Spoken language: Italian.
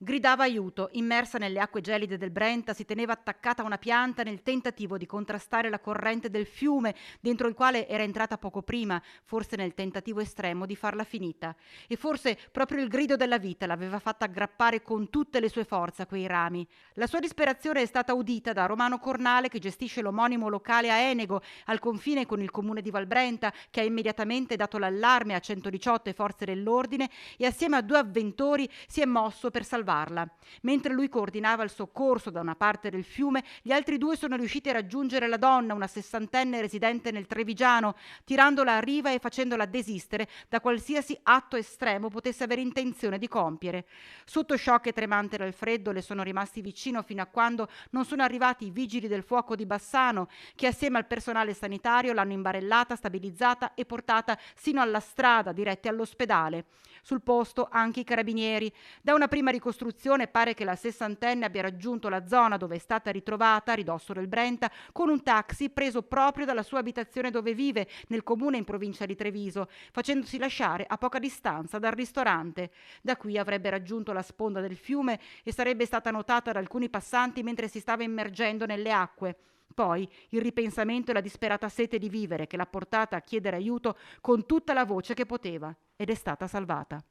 Gridava aiuto, immersa nelle acque gelide del Brenta, si teneva attaccata a una pianta nel tentativo di contrastare la corrente del fiume dentro il quale era entrata poco prima, forse nel tentativo estremo di farla finita. E forse proprio il grido della vita l'aveva fatta aggrappare con tutte le sue forze a quei rami. La sua disperazione è stata udita da Romano Cornale, che gestisce l'omonimo locale a Enego, al confine con il comune di Valbrenta, che ha immediatamente dato l'allarme a 118 e forze dell'ordine e assieme a due avventori si è mosso per salvarla. Mentre lui coordinava il soccorso da una parte del fiume, gli altri due sono riusciti a raggiungere la donna, una sessantenne residente nel Trevigiano, tirandola a riva e facendola desistere da qualsiasi atto estremo potesse avere intenzione di compiere. Sotto shock e tremante dal freddo le sono rimasti vicino fino a quando non sono arrivati i vigili del fuoco di Bassano, che assieme al personale sanitario l'hanno imbarellata, stabilizzata e portata sino alla strada diretti all'ospedale. Sul posto anche i carabinieri. Da una prima ricostruzione pare che la sessantenne abbia raggiunto la zona dove è stata ritrovata, a ridosso del Brenta, con un taxi preso proprio dalla sua abitazione dove vive, nel comune in provincia di Treviso, facendosi lasciare a poca distanza dal ristorante. Da qui avrebbe raggiunto la sponda del fiume e sarebbe stata notata da alcuni passanti mentre si stava immergendo nelle acque. Poi il ripensamento e la disperata sete di vivere che l'ha portata a chiedere aiuto con tutta la voce che poteva ed è stata salvata.